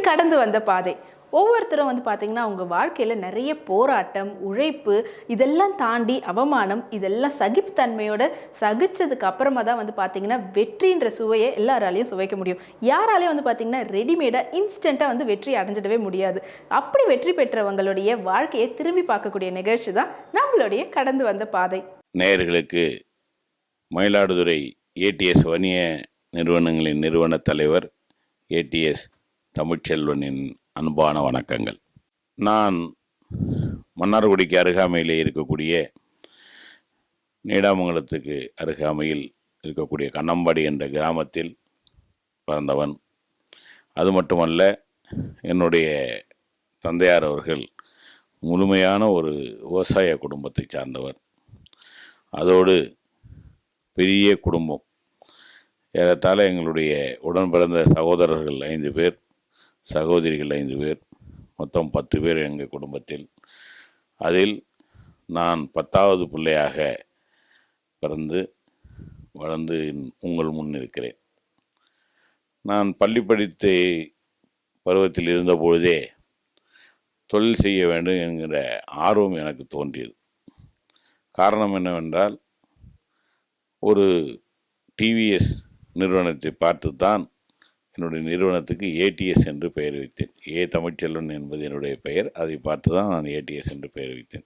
கடந்து வந்த பாதை. ஒவ்வொருத்தரும் பார்த்தீங்கன்னா, அவங்க வாழ்க்கையில நிறைய போராட்டம், உழைப்பு இதெல்லாம் தாண்டி அவமானம், இதெல்லாம் சகிப்புத்தன்மையோட சகிச்சதுக்கு அப்புறமா தான் பார்த்தீங்கன்னா, வெற்றின்ற சுவையை எல்லாராலையும் சுவைக்க முடியும். யாராலையும் பார்த்தீங்கன்னா, ரெடிமேடா இன்ஸ்டன்ட்டா வெற்றி அடைஞ்சிடவே முடியாது. அப்படி வெற்றி பெற்றவங்களுடைய வாழ்க்கையை திரும்பி பார்க்கக்கூடிய நிகழ்ச்சி தான் நம்மளுடைய கடந்து வந்த பாதை. நேயர்களுக்கு மயிலாடுதுறை ஏடிஎஸ் வணிக நிறுவனங்களின் நிறுவன தலைவர் ஏடிஎஸ் தமிழ்ச்செல்வனின் அன்பான வணக்கங்கள். நான் மன்னார்குடிக்கு அருகாமையிலே இருக்கக்கூடிய நீடாமங்கலத்துக்கு அருகாமையில் இருக்கக்கூடிய கண்ணம்பாடி என்ற கிராமத்தில் பிறந்தவன். அது மட்டுமல்ல, என்னுடைய தந்தையார் அவர்கள் முழுமையான ஒரு விவசாய குடும்பத்தை சார்ந்தவர். அதோடு பெரிய குடும்பம், ஏறத்தாழ எங்களுடைய உடன் பிறந்த சகோதரர்கள் 5 பேர், சகோதரிகள் 5 பேர், மொத்தம் 10 பேர் எங்கள் குடும்பத்தில். அதில் நான் 10வது பிள்ளையாக பிறந்து வளர்ந்து உங்கள் முன் இருக்கிறேன். நான் பள்ளி படித்த பருவத்தில் இருந்தபொழுதே தொழில் செய்ய வேண்டும் என்கிற ஆர்வம் எனக்கு தோன்றியது. காரணம் என்னவென்றால், ஒரு டிவிஎஸ் நிறுவனத்தை பார்த்து தான் என்னுடைய நிறுவனத்துக்கு ஏடிஎஸ் என்று பெயர் வைத்தேன். தமிழ்ச்செல்வன் என்பது என்னுடைய பெயர். அதை பார்த்து தான் நான் ஏடிஎஸ் என்று பெயர் வைத்தேன்.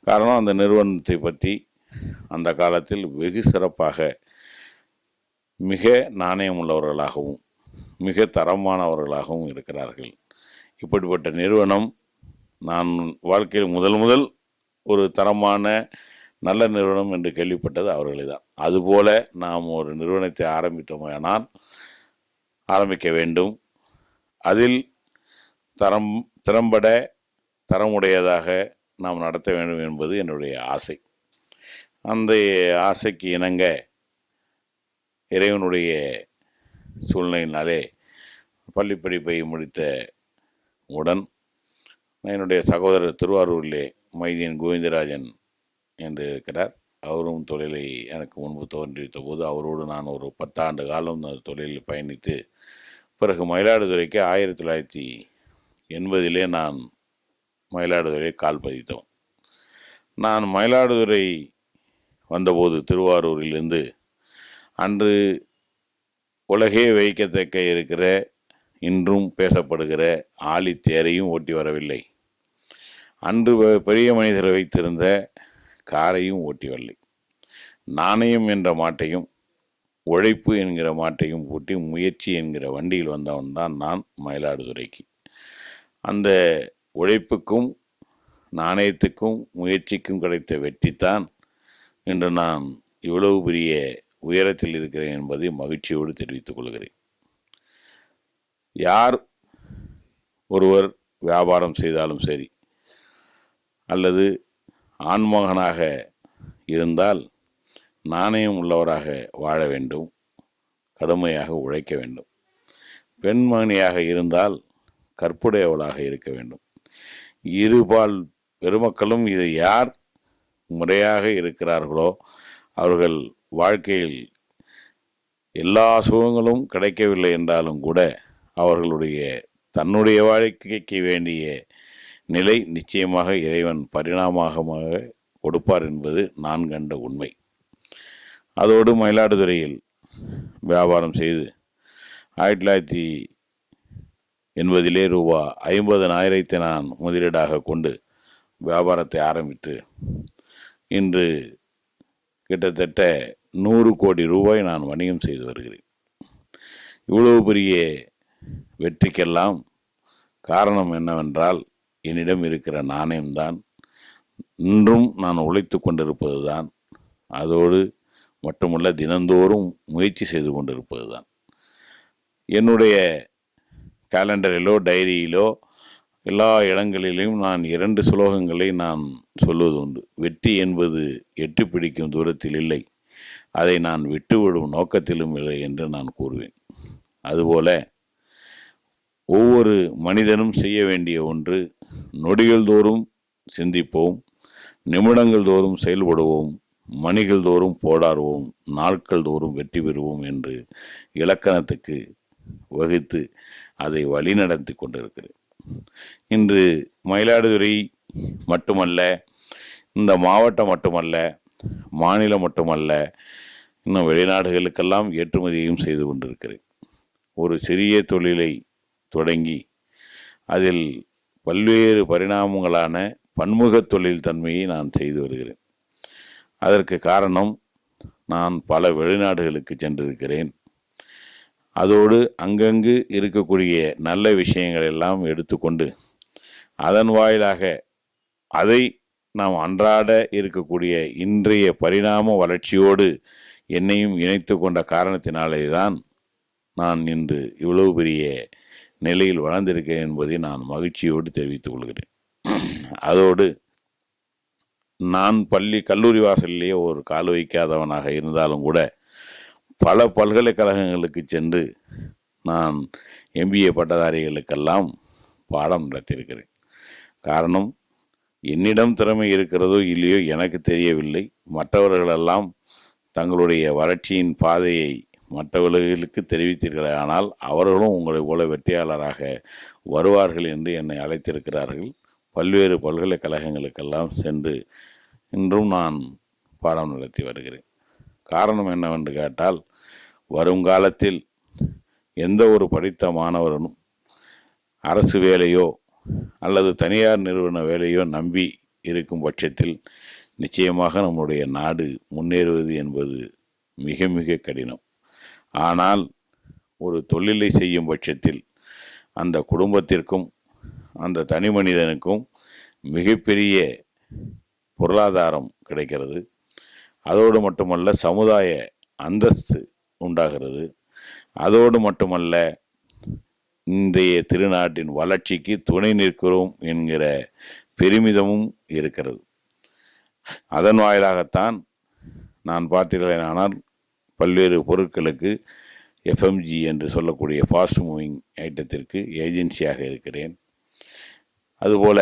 காரணம், அந்த நிறுவனத்தை பற்றி அந்த காலத்தில் வெகு சிறப்பாக, மிக நாணயம் உள்ளவர்களாகவும் மிக தரமானவர்களாகவும் இருக்கிறார்கள். இப்படிப்பட்ட நிறுவனம் நான் வாழ்க்கையில் முதல் ஒரு தரமான நல்ல நிறுவனம் என்று கேள்விப்பட்டது அவர்களே தான். அதுபோல நாம் ஒரு நிறுவனத்தை ஆரம்பித்தோமானால் ஆரம்பிக்க வேண்டும். அதில் திறம்பட தரமுடையதாக நாம் நடத்த வேண்டும் என்பது என்னுடைய ஆசை. அந்த ஆசைக்கு இணங்க இறைவனுடைய சூழ்நிலையினாலே பள்ளி படிப்பை முடித்த உடன் என்னுடைய சகோதரர் திருவாரூரிலே மைதீன் கோவிந்தராஜன் என்று இருக்கிறார். அவரும் தொழிலை எனக்கு முன்பு தோன்றித்த போது அவரோடு நான் ஒரு 10 ஆண்டு காலம் அந்த தொழிலில் பயணித்து பிறகு மயிலாடுதுறைக்கு 1980 நான் மயிலாடுதுறை கால் பதித்தோம். நான் மயிலாடுதுறை வந்தபோது திருவாரூரிலிருந்து அன்று உலகே வைக்கத்தக்க இருக்கிற, இன்றும் பேசப்படுகிற ஆழித்தேரையும் ஓட்டி வரவில்லை. அன்று பெரிய மனிதர் வைத்திருந்த காரையும் ஓட்டி வரலை. நாணயம் என்ற மாட்டையும் உழைப்பு என்கிற மாட்டையும் பூட்டி முயற்சி என்கிற வண்டியில் வந்தவன் தான் நான் மயிலாடுதுறைக்கு. அந்த உழைப்புக்கும் நாணயத்துக்கும் முயற்சிக்கும் கிடைத்த வெற்றித்தான் இன்று நான் இவ்வளவு பெரிய உயரத்தில் இருக்கிறேன் என்பதை மகிழ்ச்சியோடு தெரிவித்துக் கொள்கிறேன். யார் ஒருவர் வியாபாரம் செய்தாலும் சரி, அல்லது ஆண்மகனாக இருந்தால் நாணயம் உள்ளவராக வாழ வேண்டும், கடுமையாக உழைக்க வேண்டும். பெண்மணியாக இருந்தால் கற்புடையவளாக இருக்க வேண்டும். இருபால் பெருமக்களும் இதை யார் முறையாக இருக்கிறார்களோ அவர்கள் வாழ்க்கையில் எல்லா சுகங்களும் கிடைக்கவில்லை என்றாலும் கூட அவர்களுடைய தன்னுடைய வாழ்க்கைக்கு வேண்டிய நிலை நிச்சயமாக இறைவன் பரிணாமமாக கொடுப்பார் என்பது நான் கண்ட உண்மை. அதோடு மயிலாடுதுறையில் வியாபாரம் செய்து 1980 ரூபா 50,000 நான் முதலீடாக கொண்டு வியாபாரத்தை ஆரம்பித்து இன்று கிட்டத்தட்ட 100 கோடி ரூபாய் நான் வணிகம் செய்து வருகிறேன். இவ்வளவு பெரிய வெற்றிக்கெல்லாம் காரணம் என்னவென்றால், என்னிடம் இருக்கிற நாணயம்தான். இன்றும் நான் உழைத்து கொண்டிருப்பது தான். அதோடு மட்டுமல்ல, தினந்தோறும் முயற்சி செய்து கொண்டிருப்பது தான். என்னுடைய கேலண்டரிலோ டைரியிலோ எல்லா இடங்களிலும் நான் 2 சுலோகங்களை நான் சொல்வது உண்டு. வெற்றி என்பது எட்டி பிடிக்கும் தூரத்தில் இல்லை, அதை நான் விட்டுவிடும் நோக்கத்திலும் இல்லை என்று நான் கூறுவேன். அதுபோல ஒவ்வொரு மனிதனும் செய்ய வேண்டிய ஒன்று, நொடிகள் தோறும் சிந்திப்போம், நிமிடங்கள் தோறும் செயல்படுவோம், மணிகள் தோறும் போராடுவோம், நாட்கள் தோறும் வெற்றி பெறுவோம் என்று இலக்கணத்துக்கு வகுத்து அதை வழிநடத்தி கொண்டிருக்கிறேன். இன்று மயிலாடுதுறை மட்டுமல்ல, இந்த மாவட்டம் மட்டுமல்ல, மாநிலம் மட்டுமல்ல, இன்னும் வெளிநாடுகளுக்கெல்லாம் ஏற்றுமதியும் செய்து கொண்டிருக்கிறேன். ஒரு சிறிய தொழிலை தொடங்கி அதில் பல்வேறு பரிணாமங்களான பன்முக தொழில் தன்மையை நான் செய்து வருகிறேன். அதற்கு காரணம், நான் பல வெளிநாடுகளுக்கு சென்றிருக்கிறேன். அதோடு அங்கங்கு இருக்கக்கூடிய நல்ல விஷயங்கள் எல்லாம் எடுத்துக்கொண்டு அதன் வாயிலாக அதை நாம் அன்றாட இருக்கக்கூடிய இன்றைய பரிணாம வளர்ச்சியோடு என்னையும் இணைத்து கொண்ட காரணத்தினாலே தான் நான் இன்று இவ்வளவு பெரிய நிலையில் வளர்ந்திருக்கிறேன் என்பதை நான் மகிழ்ச்சியோடு தெரிவித்துக் கொள்கிறேன். அதோடு நான் கல்லூரி வாசலிலேயே ஒரு கால் வைக்காதவனாக இருந்தாலும் கூட பல பல்கலைக்கழகங்களுக்கு சென்று நான் MBA பட்டதாரிகளுக்கெல்லாம் பாடம் நடத்தியிருக்கிறேன். காரணம், என்னிடம் திறமை இருக்கிறதோ இல்லையோ எனக்கு தெரியவில்லை. மற்றவர்களெல்லாம் தங்களுடைய வளர்ச்சியின் பாதையை மற்றவர்களுக்கு தெரிவித்தீர்களே, ஆனால் அவர்களும் உங்களை போல வெற்றியாளராக வருவார்கள் என்று என்னை அழைத்திருக்கிறார்கள். பல்வேறு பல்கலைக்கழகங்களுக்கெல்லாம் சென்று இன்றும் நான் பாடம் நடத்தி வருகிறேன். காரணம் என்னவென்று கேட்டால், வருங்காலத்தில் எந்த ஒரு படித்த மாணவனும் அரசு வேலையோ அல்லது தனியார் நிறுவன வேலையோ நம்பி இருக்கும் பட்சத்தில் நிச்சயமாக நம்முடைய நாடு முன்னேறுவது என்பது மிக மிக கடினம். ஆனால் ஒரு தொழிலை செய்யும் பட்சத்தில் அந்த குடும்பத்திற்கும் அந்த தனி மனிதனுக்கும் மிகப்பெரிய பொருளாதாரம் கிடைக்கிறது. அதோடு மட்டுமல்ல, சமுதாய அந்தஸ்து உண்டாகிறது. அதோடு மட்டுமல்ல, இன்றைய திருநாட்டின் வளர்ச்சிக்கு துணை நிற்கிறோம் என்கிற பெருமிதமும் இருக்கிறது. அதன் வாயிலாகத்தான் நான் பார்த்தீர்களேனால் பல்வேறு பொருட்களுக்கு FMG என்று சொல்லக்கூடிய ஃபாஸ்ட் மூவிங் ஐட்டத்திற்கு ஏஜென்சியாக இருக்கிறேன். அதுபோல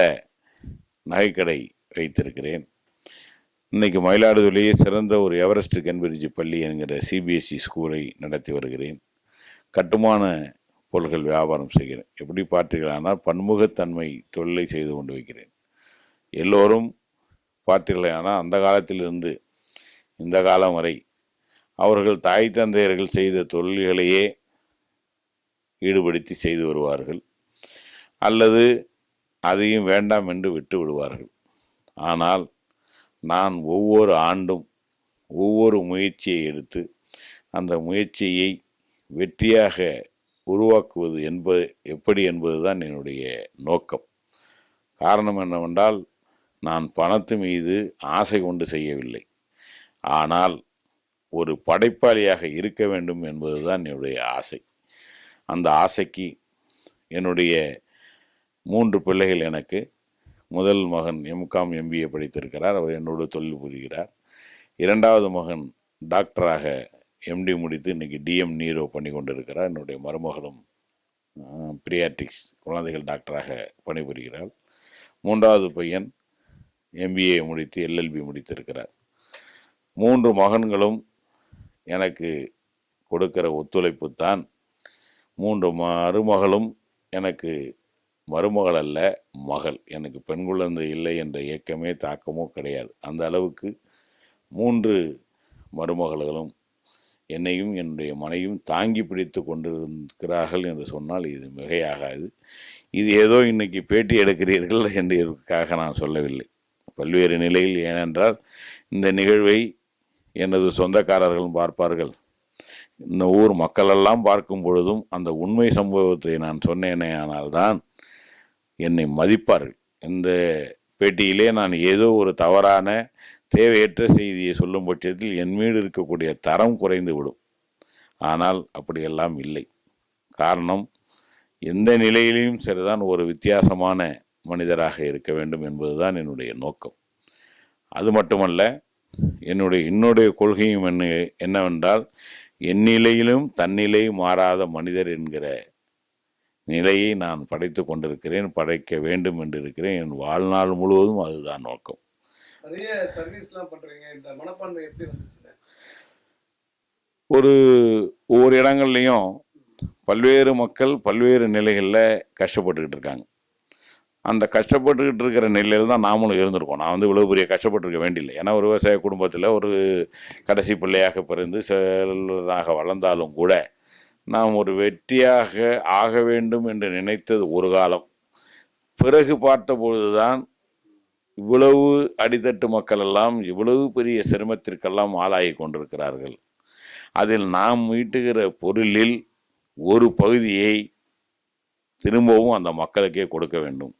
நகைக்கடை வைத்திருக்கிறேன். இன்றைக்கு மயிலாடுதுறையே சிறந்த ஒரு எவரெஸ்ட் கன்பரிஜி பள்ளி என்கிற CBSE ஸ்கூலை நடத்தி வருகிறேன். கட்டுமான பொருட்கள் வியாபாரம் செய்கிறேன். எப்படி பார்த்தீர்களானால் பன்முகத்தன்மை தொழிலை செய்து கொண்டு வைக்கிறேன். எல்லோரும் பார்த்தீர்களானால் அந்த காலத்திலிருந்து இந்த காலம் வரை அவர்கள் தாய் தந்தையர்கள் செய்த தொழில்களையே ஈடுபடுத்தி செய்து வருவார்கள், அல்லது அதையும் வேண்டாம் என்று விட்டு விடுவார்கள். ஆனால் நான் ஒவ்வொரு ஆண்டும் ஒவ்வொரு முயற்சியை எடுத்து அந்த முயற்சியை வெற்றியாக உருவாக்குவது எப்படி என்பதுதான் என்னுடைய நோக்கம். காரணம் என்னவென்றால், நான் பணத்து மீது ஆசை கொண்டு செய்யவில்லை. ஆனால் ஒரு படைப்பாளியாக இருக்க வேண்டும் என்பதுதான் என்னுடைய ஆசை. அந்த ஆசைக்கு என்னுடைய 3 பிள்ளைகள் எனக்கு. முதல் மகன் MCOM MBA படித்திருக்கிறார். அவர் என்னோடு தொழில் புரிகிறார். 2வது மகன் டாக்டராக MD முடித்து இன்றைக்கி DM நீரோ பண்ணி கொண்டிருக்கிறார். என்னுடைய மருமகளும் பீடியாட்ரிக்ஸ் குழந்தைகள் டாக்டராக பணிபுரிகிறார். 3வது பையன் MBA முடித்து LLB முடித்திருக்கிறார். 3 மகன்களும் எனக்கு கொடுக்கிற ஒத்துழைப்பு தான். 3 மருமகளும் எனக்கு மருமகள் அல்ல, மகள். எனக்கு பெண் குழந்தை இல்லை என்ற ஏக்கமே தாக்கமோ கிடையாது. அந்த அளவுக்கு 3 மருமகளும் என்னையும் என்னுடைய மனையும் தாங்கி பிடித்து கொண்டிருக்கிறார்கள் என்று சொன்னால் இது மிகையாகாது. இது ஏதோ இன்னைக்கு பேட்டி எடுக்கிறீர்கள் என்றதற்காக நான் சொல்லவில்லை. பல்வேறு நிலையில், ஏனென்றால் இந்த நிகழ்வை எனது சொந்தக்காரர்களும் பார்ப்பார்கள், இந்த ஊர் மக்களெல்லாம் பார்க்கும் பொழுதும் அந்த உண்மை சம்பவத்தை நான் சொன்னேனே ஆனால்தான் என்னை மதிப்பார்கள். இந்த பேட்டியிலே நான் ஏதோ ஒரு தவறான தேவையற்ற செய்தியை சொல்லும் பட்சத்தில் என் மீது இருக்கக்கூடிய தரம் குறைந்து விடும். ஆனால் அப்படியெல்லாம் இல்லை. காரணம், எந்த நிலையிலையும் சரிதான் ஒரு வித்தியாசமான மனிதராக இருக்க வேண்டும் என்பதுதான் என்னுடைய நோக்கம். அது மட்டுமல்ல, என்னுடைய கொள்கையும் என்னவென்றால், என் நிலையிலும் தன்னிலை மாறாத மனிதர் என்கிற நிலையை நான் படைத்து கொண்டிருக்கிறேன், படைக்க வேண்டும் என்று இருக்கிறேன். என் வாழ்நாள் முழுவதும் அதுதான் நோக்கம். நிறைய சர்வீஸ்லாம் பண்றீங்க, இந்த மனப்பான்மை எப்படி வந்துச்சு? ஒவ்வொரு இடங்கள்லையும் பல்வேறு மக்கள் பல்வேறு நிலைகளில் கஷ்டப்பட்டுக்கிட்டு இருக்காங்க. அந்த கஷ்டப்பட்டுக்கிட்டு இருக்கிற நிலையில் தான் நாமளும் இருந்திருக்கோம். நான் வந்து இவ்வளோ பெரிய கஷ்டப்பட்டுருக்க வேண்டியில்லை. ஏன்னா ஒரு விவசாய குடும்பத்தில் ஒரு கடைசி பிள்ளையாக பிறந்து செல்வராக வளர்ந்தாலும் கூட நாம் ஒரு வெற்றியாக ஆக வேண்டும் என்று நினைத்தது ஒரு காலம். பிறகு பார்த்தபொழுது தான் இவ்வளவு அடித்தட்டு மக்கள் எல்லாம் இவ்வளவு பெரிய சிரமத்திற்கெல்லாம் ஆளாகி கொண்டிருக்கிறார்கள். அதில் நாம் ஈட்டுகிற பொருளில் ஒரு பகுதியை திரும்பவும் அந்த மக்களுக்கே கொடுக்க வேண்டும்.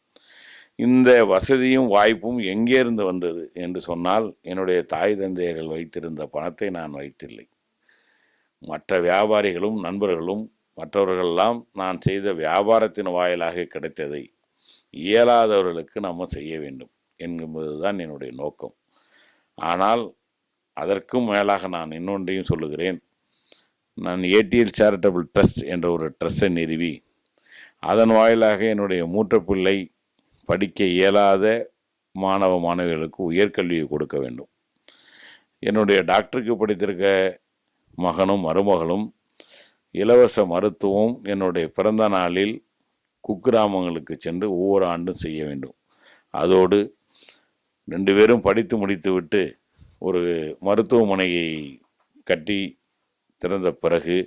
இந்த வசதியும் வாய்ப்பும் எங்கேருந்து வந்தது என்று சொன்னால், என்னுடைய தாய் தந்தையர்கள் வைத்திருந்த பணத்தை நான் வைத்தில்லை. மற்ற வியாபாரிகளும் நண்பர்களும் மற்றவர்களெல்லாம் நான் செய்த வியாபாரத்தின் வாயிலாக கிடைத்ததை இயலாதவர்களுக்கு நம்ம செய்ய வேண்டும் என்பதுதான் என்னுடைய நோக்கம். ஆனால் அதற்கும் மேலாக நான் இன்னொன்றையும் சொல்லுகிறேன். நான் ஏடிஎல் சேரிட்டபிள் ட்ரஸ்ட் என்ற ஒரு ட்ரஸ்ட்டை நிறுவி அதன் வாயிலாக என்னுடைய மூத்த பிள்ளை படிக்க இயலாத மாணவ மாணவிகளுக்கு உயர்கல்வியை கொடுக்க வேண்டும். என்னுடைய டாக்டருக்கு படித்திருக்க மகனும் மருமகளும் இலவச மருத்துவம் என்னுடைய பிறந்த நாளில் குக்கிராமங்களுக்கு சென்று ஒவ்வொரு ஆண்டும் செய்ய வேண்டும். அதோடு 2 பேரும் படித்து முடித்துவிட்டு ஒரு மருத்துவமனையை கட்டி திறந்த பிறகு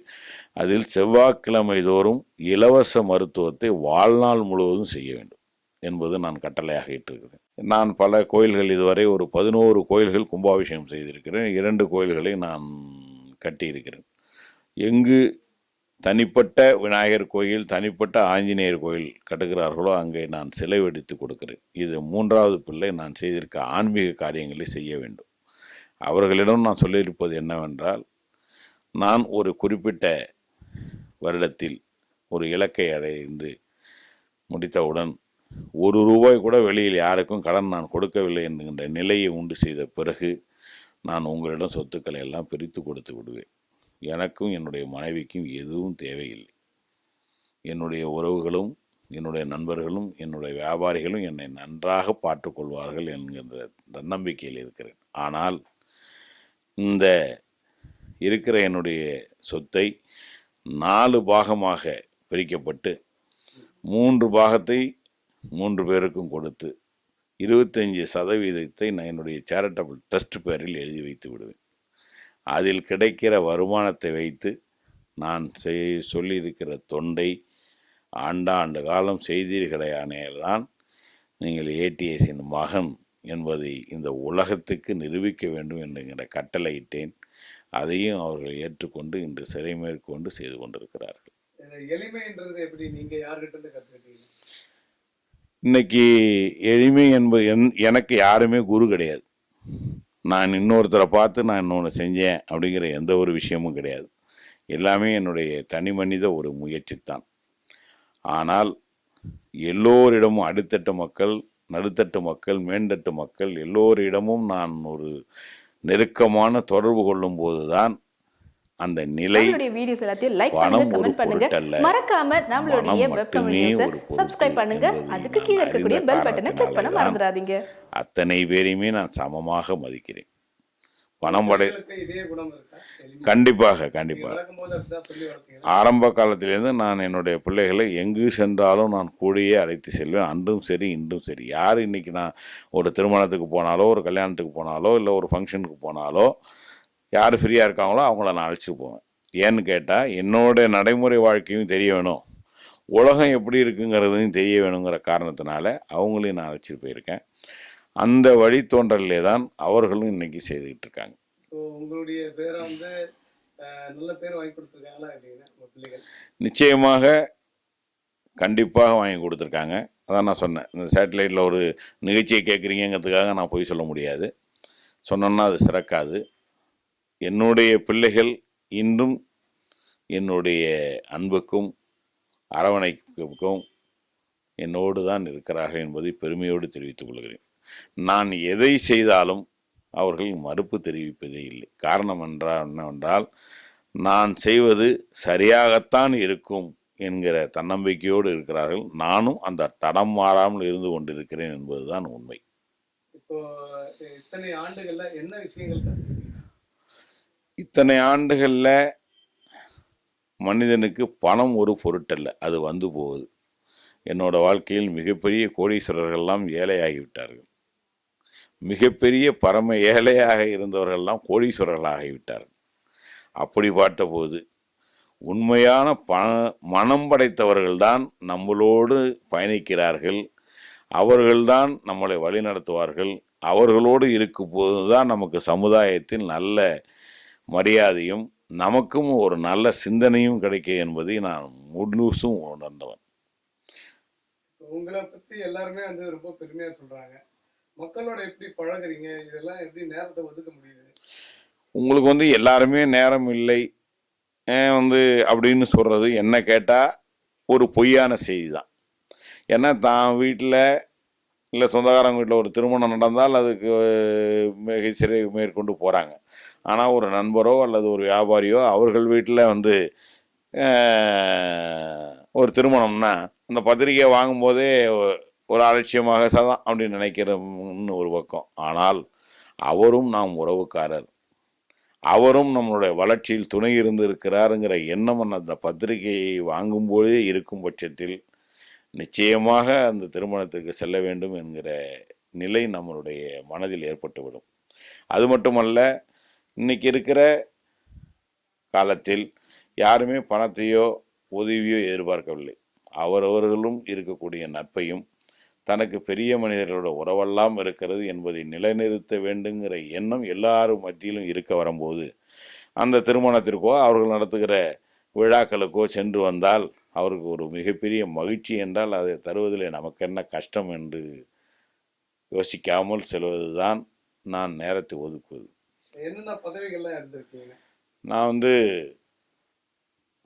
அதில் செவ்வாய்க்கிழமை தோறும் இலவச மருத்துவத்தை வாழ்நாள் முழுவதும் செய்ய வேண்டும் என்பது நான் கட்டளையாக இட்டிருக்கிறேன். நான் பல கோயில்கள் இதுவரை ஒரு 11 கோயில்கள் கும்பாபிஷேகம் செய்திருக்கிறேன். 2 கோயில்களை நான் கட்டியிருக்கிறேன். எங்கு தனிப்பட்ட விநாயகர் கோயில், தனிப்பட்ட ஆஞ்சநேயர் கோயில் கட்டுகிறார்களோ அங்கே நான் சிலை வெடித்து கொடுக்கிறேன். இது 3வது பிள்ளை நான் செய்திருக்க ஆன்மீக காரியங்களை செய்ய வேண்டும். அவர்களிடம் நான் சொல்லியிருப்பது என்னவென்றால், நான் ஒரு குறிப்பிட்ட வருடத்தில் ஒரு இலக்கை அடைந்து முடித்தவுடன் ₹1 கூட வெளியில் யாருக்கும் கடன் நான் கொடுக்கவில்லை என்கின்ற நிலையை உண்டு செய்த பிறகு நான் உங்களிடம் சொத்துக்களை எல்லாம் பிரித்து கொடுத்து விடுவேன். எனக்கும் என்னுடைய மனைவிக்கும் எதுவும் தேவையில்லை. என்னுடைய உறவுகளும் என்னுடைய நண்பர்களும் என்னுடைய வியாபாரிகளும் என்னை நன்றாக பார்த்துக்கொள்வார்கள் என்கின்ற தன்னம்பிக்கையில் இருக்கிறேன். ஆனால் இந்த இருக்கிற என்னுடைய சொத்தை 4 பாகமாக பிரிக்கப்பட்டு 3 பாகத்தை 3 பேருக்கும் கொடுத்து 25% நான் என்னுடைய சேரிட்டபிள் ட்ரஸ்ட் பேரில் எழுதி வைத்து விடுவேன். அதில் கிடைக்கிற வருமானத்தை வைத்து நான் சொல்லியிருக்கிற தொண்டை ஆண்டாண்டு காலம் செய்தீர்களேயானேதான் நீங்கள் ஏடிஎஸின் மகன் என்பதை இந்த உலகத்துக்கு நிரூபிக்க வேண்டும் என்கிற கட்டளையிட்டேன். அதையும் அவர்கள் ஏற்றுக்கொண்டு இன்று சிறை மேற்கொண்டு செய்து கொண்டிருக்கிறார்கள். எளிமைன்றது எப்படி நீங்க யார்கிட்ட கற்றுக்கிட்டீங்க? இன்னைக்கு எளிமை என்பது எனக்கு யாருமே குரு கிடையாது. நான் இன்னொருத்தரை பார்த்து நான் இன்னொன்று செஞ்சேன் அப்படிங்கிற எந்த ஒரு விஷயமும் கிடையாது. எல்லாமே என்னுடைய தனி மனித ஒரு முயற்சி தான். ஆனால் எல்லோரிடமும் அடித்தட்டு மக்கள், நடுத்தட்டு மக்கள், மேந்தட்டு மக்கள் எல்லோரிடமும் நான் ஒரு நெருக்கமான தொடர்பு கொள்ளும் போதுதான் அந்த நிலை வீடியோஸ் எல்லாத்தையும் லைக் பணம் பண்ணுங்க, ஒரு கமெண்ட் பண்ணுங்க, பொருட்டல்ல, மறக்காம நம்மளுடைய மனம் வெப் தமிழ் மட்டுமே நியூஸை ஒரு பொருட்டு சப்ஸ்கிரைப் பண்ணுங்க. என்பதை அதுக்கு நான் கீழே இருக்கக்கூடிய அறிந்த பெல் பட்டனை கிளிக் பண்ண காரணத்தினாலே தான் மறந்துடாதீங்க. அத்தனை பேரையுமே நான் சமமாக மதிக்கிறேன். பணம் படை உங்களுக்கு இதே குணம் இருக்கா? எளிமை. கண்டிப்பாக நீங்க கண்டிப்பாக வளர்க்கும் போது அப்படிதான் சொல்லி வளர்த்தீங்களா? ஆரம்ப காலத்திலேருந்து நான் என்னுடைய பிள்ளைகளை எங்கு சென்றாலும் நான் கூடயே அழைத்து செல்வேன். அன்றும் சரி இன்றும் சரி. யார் இன்னைக்கு நான் ஒரு திருமணத்துக்கு போனாலோ, ஒரு கல்யாணத்துக்கு போனாலோ, இல்லை ஒரு ஃபங்க்ஷனுக்கு போனாலோ, யார் ஃப்ரீயாக இருக்காங்களோ அவங்கள நான் அழைச்சிட்டு போவேன். ஏன்னு கேட்டால் என்னோட நடைமுறை வாழ்க்கையும் தெரிய வேணும், உலகம் எப்படி இருக்குங்கிறதையும் தெரிய வேணுங்கிற காரணத்தினால அவங்களையும் நான் அழைச்சிட்டு போயிருக்கேன். அந்த வழித்தோன்றலே தான் அவர்களும் இன்னைக்கு செய்துக்கிட்டு இருக்காங்க. இப்போ உங்களுடைய பேரை வந்து நல்ல பேர் வாங்கி கொடுத்துருக்காங்களா அப்படின்னா உங்க பிள்ளைகள்? நிச்சயமாக கண்டிப்பாக வாங்கி கொடுத்துருக்காங்க. அதான் நான் சொன்னேன், இந்த சேட்டலைட்டில் ஒரு நிகழ்ச்சியை கேட்குறீங்கிறதுக்காக நான் போய் சொல்ல முடியாது. சொன்னோன்னா அது சிறக்காது. என்னுடைய பிள்ளைகள் இன்றும் என்னுடைய அன்புக்கும் அரவணைப்புக்கும் என்னோடு தான் இருக்கிறார்கள் என்பதை பெருமையோடு தெரிவித்துக் கொள்கிறேன். நான் எதை செய்தாலும் அவர்கள் மறுப்பு தெரிவிப்பதே இல்லை. காரணம் என்னவென்றால் நான் செய்வது சரியாகத்தான் இருக்கும் என்கிற தன்னம்பிக்கையோடு இருக்கிறார்கள். நானும் அந்த தடம் மாறாமல் இருந்து கொண்டிருக்கிறேன் என்பதுதான் உண்மை. இப்போ இத்தனை ஆண்டுகள்ல என்ன விஷயங்கள் கற்றுக்கிட்டீங்க? இத்தனை ஆண்டுகளில் மனிதனுக்கு பணம் ஒரு பொருட்டல்ல, அது வந்து போகுது. என்னோட வாழ்க்கையில் மிகப்பெரிய கோடீஸ்வரர்கள்லாம் ஏழையாகிவிட்டார்கள். மிகப்பெரிய பரம ஏழையாக இருந்தவர்கள்லாம் கோடீஸ்வரர்களாகிவிட்டார்கள். அப்படி பார்த்தபோது உண்மையான மனம் படைத்தவர்கள்தான் நம்மளோடு பயணிக்கிறார்கள். அவர்கள்தான் நம்மளை வழிநடத்துவார்கள். அவர்களோடு இருக்கும் போது தான் நமக்கு சமுதாயத்தில் நல்ல மரியாதையும் நமக்கும் ஒரு நல்ல சிந்தனையும் கிடைக்கும் என்பதை நான் முழுசும் உணர்ந்தவன். உங்களை பத்தி எல்லாருமே வந்து ரொம்ப பெருமையா சொல்றாங்க. மக்களோட எப்படி பழகுறீங்க? இதெல்லாம் எப்படி நேரத்தை ஒதுக்க முடியுது? உங்களுக்கு எல்லாருமே நேரம் இல்லை அப்படின்னு சொல்கிறது என்ன கேட்டால் ஒரு பொய்யான செய்தி தான். ஏன்னா தான் வீட்டில் இல்லை சொந்தக்காரங்க வீட்டில் ஒரு திருமணம் நடந்தால் அதுக்கு மிக சிறை மேற்கொண்டு போகிறாங்க. ஆனால் ஒரு நண்பரோ அல்லது ஒரு வியாபாரியோ அவர்கள் வீட்டில் ஒரு திருமணம்னா அந்த பத்திரிகையை வாங்கும்போதே ஒரு அலட்சியமாக தான் அப்படின்னு நினைக்கிறோம்னு ஒரு பக்கம். ஆனால் அவரும் நாம் உறவுக்காரர், அவரும் நம்மளுடைய வளர்ச்சியில் துணை இருந்து இருக்கிறாருங்கிற எண்ணம் அந்த பத்திரிகையை வாங்கும்போதே இருக்கும் பட்சத்தில் நிச்சயமாக அந்த திருமணத்திற்கு செல்ல வேண்டும் என்கிற நிலை நம்மளுடைய மனதில் ஏற்பட்டுவிடும். அது மட்டுமல்ல, இன்னைக்கு இருக்கிற காலத்தில் யாருமே பணத்தையோ உதவியோ எதிர்பார்க்கவில்லை. அவரவர்களும் இருக்கக்கூடிய நட்பையும் தனக்கு பெரிய மனிதர்களோட உறவெல்லாம் இருக்கிறது என்பதை நிலைநிறுத்த வேண்டுங்கிற எண்ணம் எல்லாரும் மத்தியிலும் இருக்க வரும்போது அந்த திருமணத்திற்கோ அவர்கள் நடத்துகிற விழாக்களுக்கோ சென்று வந்தால் அவருக்கு ஒரு மிகப்பெரிய மகிழ்ச்சி என்றால் அதை தருவதில் நமக்கு என்ன கஷ்டம் என்று யோசிக்காமல் செல்வது தான் நான் நேரத்தை ஒதுக்குவது. என்னென்ன பதவிகள்லாம் இருந்திருக்கீங்க? நான்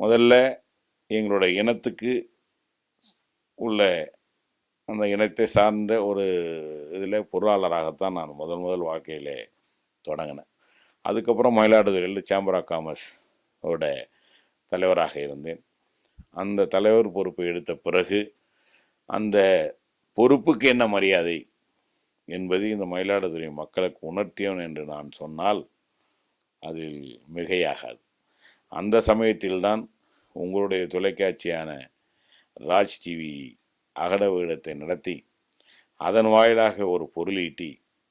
முதல்ல எங்களோட இனத்துக்கு உள்ள அந்த இனத்தை சார்ந்த ஒரு இதில் பொருளாளராகத்தான் நான் முதல் வாழ்க்கையில் தொடங்கினேன். அதுக்கப்புறம் மயிலாடுதுறையில் சேம்பர் ஆஃப் காமர்ஸ் ஓட தலைவராக இருந்தேன். அந்த தலைவர் பொறுப்பை எடுத்த பிறகு அந்த பொறுப்புக்கு என்ன மரியாதை என்பது இந்த மயிலாடுதுறை மக்களுக்கு உணர்த்தியவன் என்று நான் சொன்னால் அதில் மிகையாகாது. அந்த சமயத்தில்தான் உங்களுடைய தொலைக்காட்சியான ராஜ் டிவி அகட வீடத்தை நடத்தி அதன் வாயிலாக ஒரு பொருளீட்டி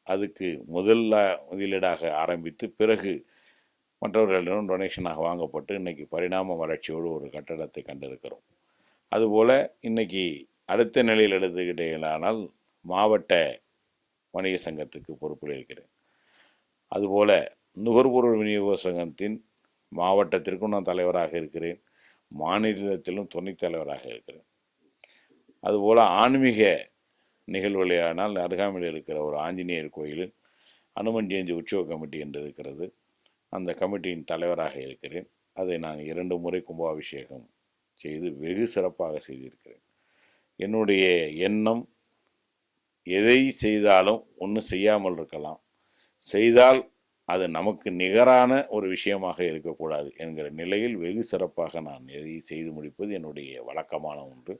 அதுக்கு முதலீடாக ஆரம்பித்து பிறகு மற்றவர்களிடம் டொனேஷனாக வாங்கப்பட்டு இன்றைக்கி பரிணாம வளர்ச்சியோடு ஒரு கட்டடத்தை கண்டிருக்கிறோம். அதுபோல் இன்றைக்கி அடுத்த நிலையில் எடுத்துக்கிட்டீங்களானால் மாவட்ட வணிக சங்கத்துக்கு பொறுப்பில் இருக்கிறேன். அதுபோல் நுகர்பொருள் விநியோக சங்கத்தின் மாவட்டத்திற்கும் நான் தலைவராக இருக்கிறேன். மாநிலத்திலும் துணைத் தலைவராக இருக்கிறேன். அதுபோல் ஆன்மீக நிகழ்வுகளானால் அருகாமையில் இருக்கிற ஒரு ஆஞ்சநேயர் கோயிலில் அனுமன் ஜெயந்தி உற்சவ கமிட்டி என்று இருக்கிறது. அந்த கமிட்டியின் தலைவராக இருக்கிறேன். அதை நான் 2 முறை கும்பாபிஷேகம் செய்து வெகு சிறப்பாக செய்திருக்கிறேன். என்னுடைய எண்ணம் எதை செய்தாலும் ஒன்றும் செய்யாமல் இருக்கலாம், செய்தால் அது நமக்கு நிகரான ஒரு விஷயமாக இருக்கக்கூடாது என்கிற நிலையில் வெகு சிறப்பாக நான் எதை செய்து முடிப்பது என்னுடைய வழக்கமான ஒன்று.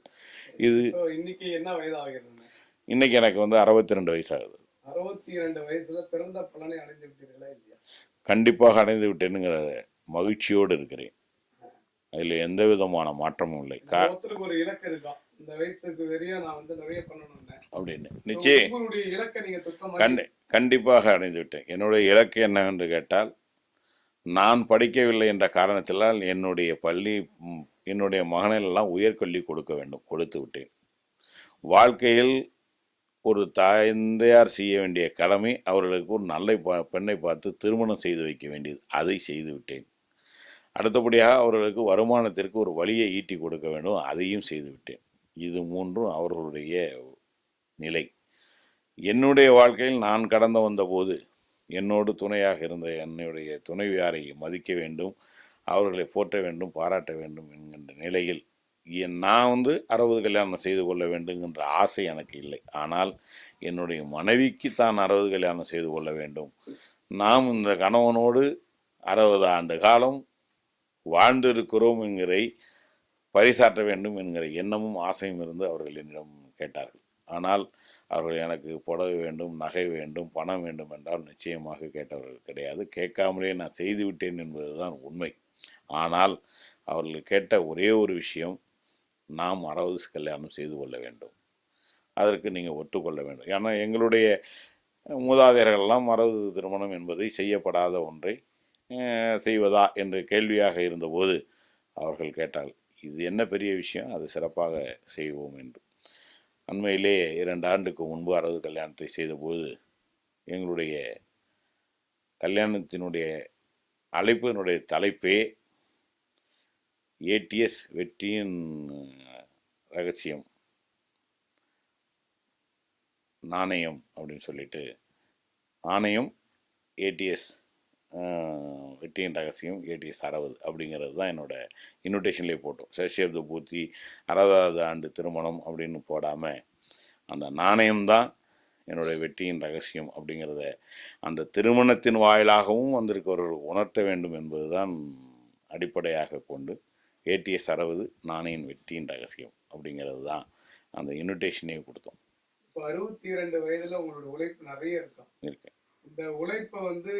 இது இன்னைக்கு என்ன வயதாகிறது? இன்னைக்கு எனக்கு 62 வயசாகுது. 62 வயசுல பிறந்த பலனை அடைந்து விட்டீர்களா இல்லையா? கண்டிப்பாக அடைந்து விட்டேனுங்கிற மகிழ்ச்சியோடு இருக்கிறேன். அதில் எந்த விதமான மாற்றமும் இல்லை. ஒரு இலக்கு இருக்கா, இந்த வயசுக்கு வரையும் நான் நிறைய பண்ணணும் அப்படின்னு நிச்சயம் கண்டிப்பாக அடைந்து விட்டேன். என்னுடைய இலக்கு என்னவென்று கேட்டால், நான் படிக்கவில்லை என்ற காரணத்தினால் என்னுடைய மகனெல்லாம் உயர்கல்வி கொடுத்து விட்டேன். வாழ்க்கையில் ஒரு தந்தையார் செய்ய வேண்டிய கடமை அவர்களுக்கு ஒரு நல்ல பெண்ணை பார்த்து திருமணம் செய்து வைக்க வேண்டியது, அதை செய்து விட்டேன். அடுத்தபடியாக அவர்களுக்கு வருமானத்திற்கு ஒரு வழியை ஈட்டி கொடுக்க வேண்டும், அதையும் செய்து விட்டேன். இது 3 அவர்களுடைய நிலை. என்னுடைய வாழ்க்கையில் நான் கடந்து வந்தபோது என்னோடு துணையாக இருந்த என்னுடைய துணைவியாரை மதிக்க வேண்டும், அவர்களை போற்ற வேண்டும், பாராட்ட வேண்டும் என்கின்ற நிலையில் நான் 60 கல்யாணம் செய்து கொள்ள வேண்டுங்கிற ஆசை எனக்கு இல்லை. ஆனால் என்னுடைய மனைவிக்கு தான் 60 கல்யாணம் செய்து கொள்ள வேண்டும், நாம் இந்த கணவனோடு 60 ஆண்டு காலம் வாழ்ந்திருக்கிறோம் என்கிற பரிசாற்ற வேண்டும் என்கிற எண்ணமும் ஆசையும் இருந்து அவர்கள் என்னிடம் கேட்டார்கள். ஆனால் அவர்கள் எனக்கு புடவை வேண்டும், நகை வேண்டும், பணம் வேண்டும் என்றால் நிச்சயமாக கேட்டவர்கள் கிடையாது. கேட்காமலே நான் செய்துவிட்டேன் என்பதுதான் உண்மை. ஆனால் அவர்கள் கேட்ட ஒரே ஒரு விஷயம், நாம் 60 கல்யாணம் செய்து கொள்ள வேண்டும், அதற்கு நீங்கள் ஒத்துக்கொள்ள வேண்டும். ஏன்னா எங்களுடைய மூதாதையர்களெல்லாம் 60 திருமணம் என்பதை செய்யப்படாத ஒன்றை செய்வதா என்று கேள்வியாக இருந்தபோது அவர்கள் கேட்டால், இது என்ன பெரிய விஷயம், அது சிறப்பாக செய்வோம் என்று. அண்மையிலே 2 ஆண்டுக்கு முன்பு 60 கல்யாணத்தை செய்தபோது எங்களுடைய கல்யாணத்தினுடைய அழைப்பினுடைய தலைப்பே ஏடிஎஸ் வெற்றியின் ரகசியம் நாணயம் அப்படின்னு சொல்லிட்டு, நாணயம் ஏடிஎஸ் வெற்றியின் ரகசியம் ஏடிஎஸ் 60 அப்படிங்கிறது தான் என்னோட இன்விடேஷன்லேயே போட்டோம். சேஷப்த பூர்த்தி 60வது ஆண்டு திருமணம் அப்படின்னு போடாமல் அந்த நாணயம்தான் என்னுடைய வெற்றியின் ரகசியம் அப்படிங்கிறத அந்த திருமணத்தின் வாயிலாகவும் வந்திருக்கிறவர்கள் உணர்த்த வேண்டும் என்பது தான் அடிப்படையாக கொண்டு ஏடிஎஸ் 60 நாணயம் வெற்றியின் ரகசியம் அப்படிங்கிறது தான் அந்த இன்விடேஷனே கொடுத்தோம். இப்போ 62 வயதுல உங்களோட உழைப்பு நிறைய இருக்கும். இருக்கேன். இந்த உழைப்பை வந்து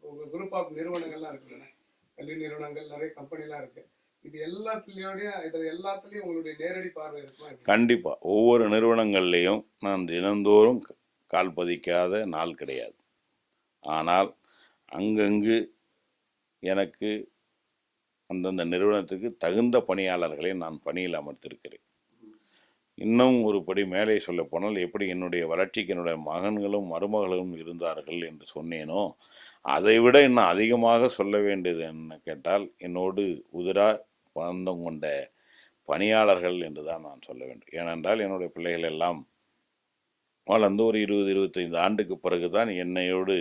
உங்க குரூப் ஆஃப் நிறுவனங்கள்லாம் இருக்குதுண்ணே, கல்வி நிறுவனங்கள், நிறைய கம்பெனிலாம் இருக்கு. இது எல்லாத்துலேயும் உங்களுடைய நேரடி பார்வை இருக்கும். கண்டிப்பாக ஒவ்வொரு நிறுவனங்கள்லேயும் நான் தினந்தோறும் கால் பதிக்காத நாள் கிடையாது. ஆனால் அங்கங்கு எனக்கு அந்தந்த நிறுவனத்துக்கு தகுந்த பணியாளர்களை நான் பணியில் அமர்த்திருக்கிறேன். இன்னும் ஒரு படி மேலே சொல்ல போனால், எப்படி என்னுடைய வளர்ச்சிக்கு என்னுடைய மகன்களும் மருமகளும் இருந்தார்கள் என்று சொன்னேனோ, அதை விட இன்னும் அதிகமாக சொல்ல வேண்டியது என்ன கேட்டால், என்னோடு உதிரா பந்தம் கொண்ட பணியாளர்கள் என்று தான் நான் சொல்ல வேண்டும். ஏனென்றால் என்னுடைய பிள்ளைகள் எல்லாம் வளர்ந்து ஒரு 20-25 ஆண்டுக்கு பிறகு தான் என்னையோடு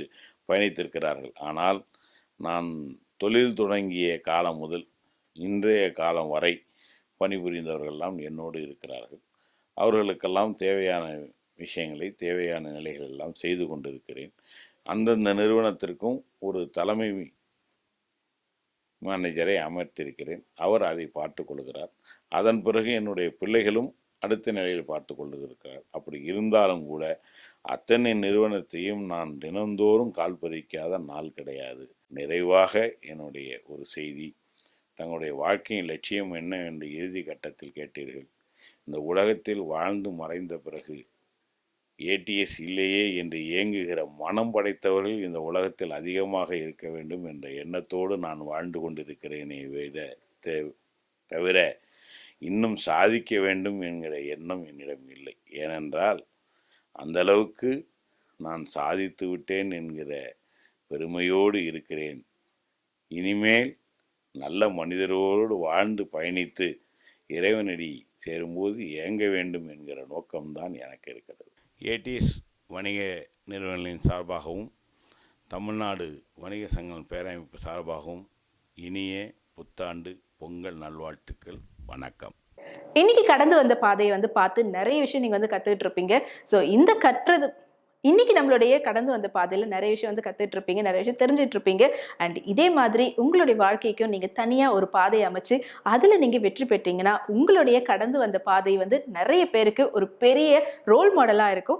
பயணித்திருக்கிறார்கள். ஆனால் நான் தொழில் தொடங்கிய காலம் முதல் இன்றைய காலம் வரை பணிபுரிந்தவர்களெல்லாம் என்னோடு இருக்கிறார்கள். அவர்களுக்கெல்லாம் தேவையான விஷயங்களை, தேவையான நிலைகள் எல்லாம் செய்து கொண்டிருக்கிறேன். அந்தந்த நிறுவனத்திற்கும் ஒரு தலைமை மேனேஜரை அமர்த்தியிருக்கிறேன். அவர் அதை பார்த்து கொள்கிறார். அதன் பிறகு என்னுடைய பிள்ளைகளும் அடுத்த நிலையில் பார்த்து கொண்டிருக்கிறார். அப்படி இருந்தாலும் கூட அத்தனை நிறுவனத்தையும் நான் தினந்தோறும் கால் பதிக்காத நாள் கிடையாது. நிறைவாக என்னுடைய ஒரு செய்தி, தங்களுடைய வாழ்க்கையின் லட்சியம் என்ன என்று இறுதி கட்டத்தில் கேட்டீர்கள். இந்த உலகத்தில் வாழ்ந்து மறைந்த பிறகு ஏடிஎஸ் இல்லையே என்று ஏங்குகிற மனம் படைத்தவர்கள் இந்த உலகத்தில் அதிகமாக இருக்க வேண்டும் என்ற எண்ணத்தோடு நான் வாழ்ந்து கொண்டிருக்கிறேனே தவிர இன்னும் சாதிக்க வேண்டும் என்கிற எண்ணம் என்னிடம் இல்லை. ஏனென்றால் அந்த அளவுக்கு நான் சாதித்து விட்டேன் என்கிற பெருமையோடு இருக்கிறேன். இனிமேல் நல்ல மனிதரோடு வாழ்ந்து பயணித்து இறைவனடி சேரும்போது ஏங்க வேண்டும் என்கிற நோக்கம்தான் எனக்கு இருக்கிறது. ஏடிஎஸ் வணிக நிறுவனங்களின் சார்பாகவும் தமிழ்நாடு வணிக சங்கம் பேரமைப்பு சார்பாகவும் இனிய புத்தாண்டு பொங்கல் நல்வாழ்த்துக்கள். வணக்கம். இன்னைக்கு கடந்து வந்த பாதையை பார்த்து நிறைய விஷயம் நீங்க கத்துக்கிட்டு இருப்பீங்க. ஸோ இந்த கற்றது இன்னைக்கு நம்மளுடைய கடந்து வந்த பாதையில் நிறைய விஷயம் கற்றுட்டு இருப்பீங்க, நிறைய விஷயம் தெரிஞ்சிட்டு இருப்பீங்க. அண்ட் இதே மாதிரி உங்களுடைய வாழ்க்கைக்கும் நீங்கள் தனியாக ஒரு பாதையை அமைச்சு அதில் நீங்கள் வெற்றி பெற்றீங்கன்னா உங்களுடைய கடந்து வந்த பாதை நிறைய பேருக்கு ஒரு பெரிய ரோல் மாடலாக இருக்கும்.